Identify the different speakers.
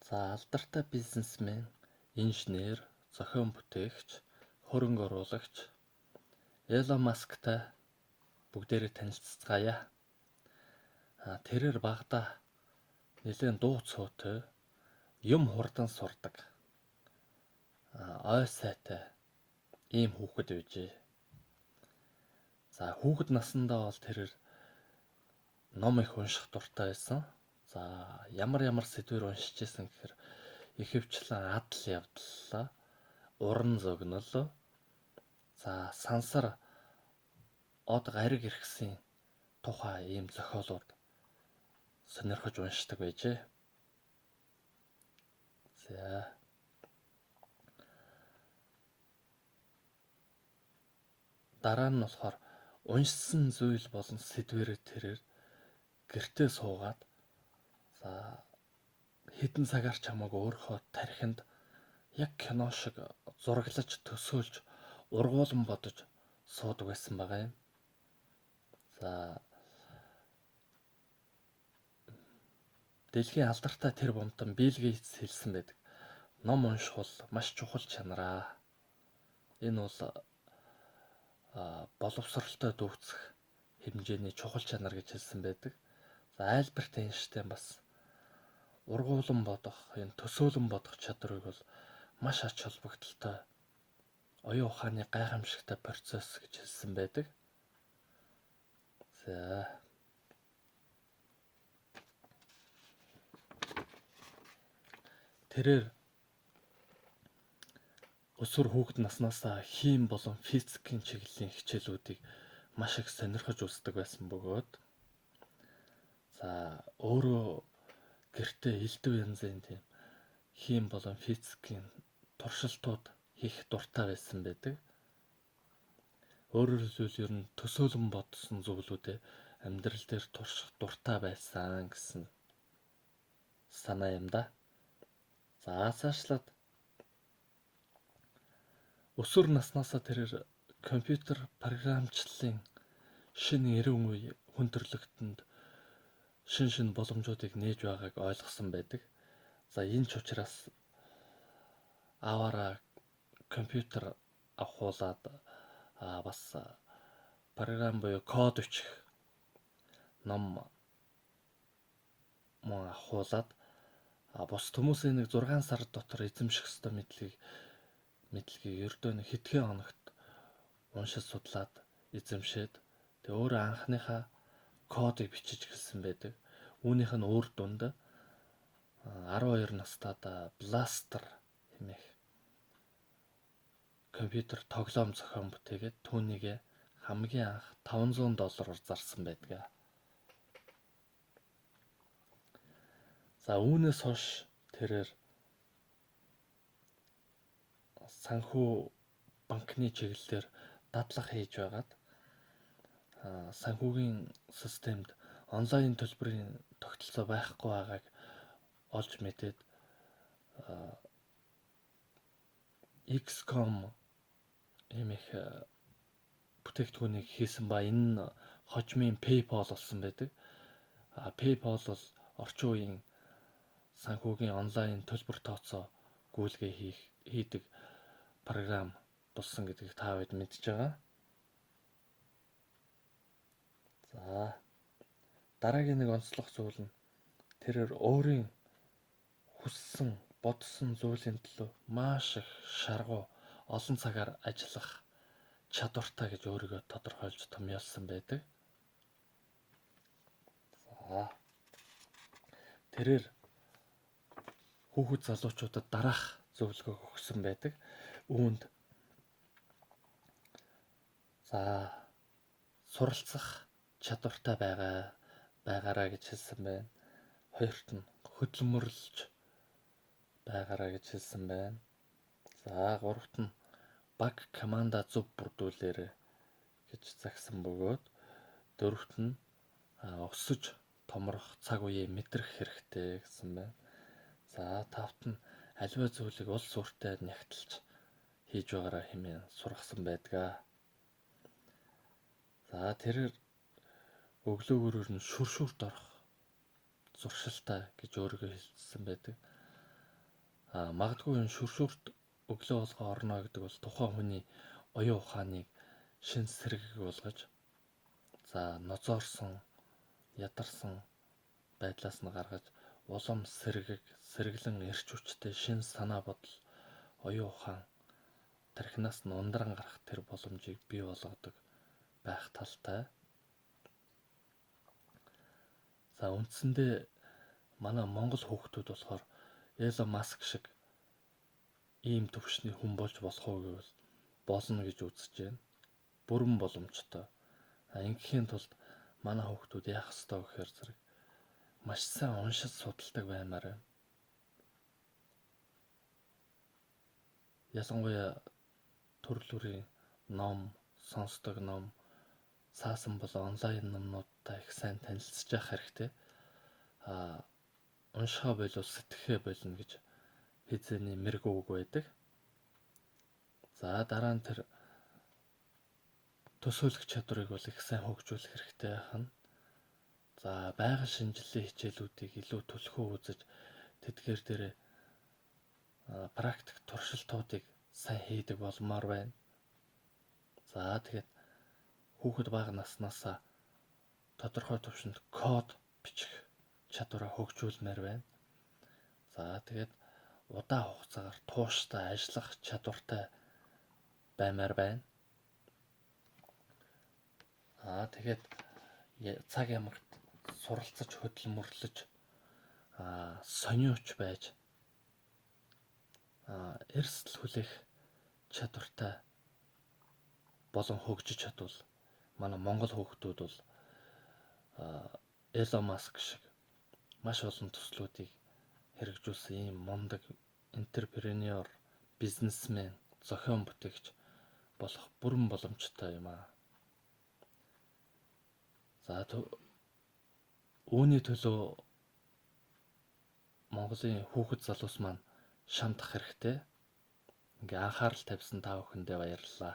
Speaker 1: За алдартай бизнесмен, инженер, зохион бүтээгч, хөрөнгө оруулагч Elon Muskтай бүгдээрээ танилццгаая. Тэрээр багада нэлээд дуу цуутай, юм хурдан сурдаг, ой сайтай ийм хүүхэд байжээ. За хүүхэд наснаа бол тэрээр ном их унших дуртай байсан. За ямар сэдвэр уншиж байсан гэхээр ихэвчлэн адал явдал, уран зөгнөл, за сансар од гариг иргэсийн тухай ийм зохиолууд сонирхож уншдаг байжээ. За дараа нь болохоор уншсан зүйл болон сэдвэрээ тэрээр гэртээ суугаад за хэдэн цагаар ч хамаагүй өөрийнхөө тархинд яг кино шиг зураглаж төсөөлж ургуулan бодож суудаг байсан байгаа юм. За дэлхийн алдартай тэр бомтон Билл Гейтс хэлсэн байдаг. Ном унших бол маш чухал чанараа. Энэ бол боловсролтой дүүцэх хэмжээний чухал чанар гэж хэлсэн байдаг. За Альберт Эйнштейн бас ургуулan бодох, энэ төсөөлөн бодох чадрыг бол маш ач холбогдолтой оюун ухааны гайхамшигтай процесс гэж хэлсэн байдаг. За тэрээр өсвөр хүүхэд наснаасаа хим болон физикийн чиглэлийн хичээлүүдийг маш их сонирхож үздэг байсан бөгөөд за өөрөө гэртээ элдв янзын тийм хим болон физикийн туршилтууд хийх дуртай байсан байдаг. Өөрөөр хэлбэл ер нь төсөөлөн бодсон зүйлүүдээ амьдрал дээр турших дуртай байсан гэсэн санаа юм да. За цаашлаад өсвөр наснаасаа тэрээр компьютер програмчлалын шинэ эрүүн үе хүн төрлөختөнд шин боломжуудыг нээж байгааг ойлгосон байдаг. За энэ ч учраас аваараа компьютер авахуулаад бас програм буюу код бичих ном авахуулаад бус хүмүүсийн нэг 6 сар дотор эзэмших ёстой мэдлэгийг ердөө нэг хэдхэн хоногт уншиж судлаад эзэмшээд тэгээ өөрөө анхныхаа кодыг бичиж эхэлсэн байдаг. Үүнийх нь үр дүнд 12 настайдаа Blaster хэмээх компьютер тоглоом зохион бүтээгээд түүнийг хамгийн анх $500 зарсан байдаг. За үүнээс хойш тэрээр санхүү банкны чиглэлээр дадлага хийж байгаад санхүүгийн системд онлайн төлбөрийн тогтолцоо байхгүй байгааг олж мэдээд XCOM хэмээх бүтээгдэхүүнийг хийсэн ба энэ нь хожмын PayPal болсон байдаг. PayPal бол орчин үеийн санхүүгийн онлайн төлбөр тооцоо гүйлгээ хийдэг програм болсон гэдгийг та бид мэдж байгаа. За дараагийн нэг онцлог зүйл нь тэрээр өөрийн хүссэн, бодсон зүйлийн төлөө маш их шаргуу олон цагаар ажиллах чадвартай гэж өөрийгөө тодорхойлж томьёолсон байдаг. За тэрээр хүүхэд залуучуудад дараах зөвлөгөө өгсөн байдаг. Үүнд за суралцах чадвартай байгаараа гэж хэлсэн байна. Хоёрт нь хөдөлмөрлөж байгаараа гэж хэлсэн байна. За гуравт нь баг команда зөв бүрдүүлээрэй гэж загсан бөгөөд дөрөвт нь өсөж томрох цаг үеийг мэдрэх хэрэгтэй гэсэн байна. За тавт нь аливаа зүйлийг уул сүртэй нягтлж хийж байгаараа хэмээн сургасан байдаг. За тэрээр өглөөгөөрөөр нь шүршүрт орох зуршилтай гэж өөрийгөө хэлсэн байдаг. Магадгүй энэ шүршүрт өглөө болгоо орно гэдэг бол тухайн хүний оюун ухааныг шин сэргийг болгож за нозоорсон, ядарсан байдлаас нь гаргаж улам сэргэлэн эрч хүчтэй шин санаа бодол, оюун ухаан тархинаас нь ундран гарах тэр боломжийг бий болгодог байх талтай. За үндсэндээ манай Монгол хүүхдүүд болохоор Elon Musk шиг ийм төвшний хүн болж болох уу гэвэл болно гэж үзэж байна. Бүрэн боломжтой. Ингэхийн тулд манай хүүхдүүд яах ёстой гэхээр зэрэг маш сайн уншиж судалдаг баймаар байна. Ялангуяа төрөл бүрийн ном, сонсдог ном, цаасан бол онлайн номнуудтай их сайн танилцж явах хэрэгтэй. Уншихаа болов сэтгэхээ болно гэж хизээний мэрэг үг байдаг. За дараа нь тэр төсөөлөх чадварыг бол их сайн хөгжүүлэх хэрэгтэй байна. За байгаль шинжилгээ хичээлүүдийг илүү төлхөө үзэж тэдгээр дээрээ практик туршилтуудыг сайн хийдэг болмоор байна. За тэгээд хүүхэд бага наснаасаа тодорхой төвшөнд код бичих чадвараа хөгжүүлмээр байна. За тэгээд удаан хугацаагаар тууштай ажиллах чадвартай баймаар байна. Тэгээд цаг ямагт суралцаж хөдөлмөрлөж сониуч байж эрсдэл хүлээх чадвартай болон хөгжиж чадвал манай Монгол хүүхдүүд бол Elon Musk шиг маш олон төслүүдийг хэрэгжүүлсэн ийм мундаг энтерпренеур, бизнесмен, зохион бүтээгч болох бүрэн боломжтой юм аа. За үүний төлөө Монголын хүүхэд залуус маань шамдах хэрэгтэй. Ингээ анхаарал тавьсан та бүхэндээ баярлалаа.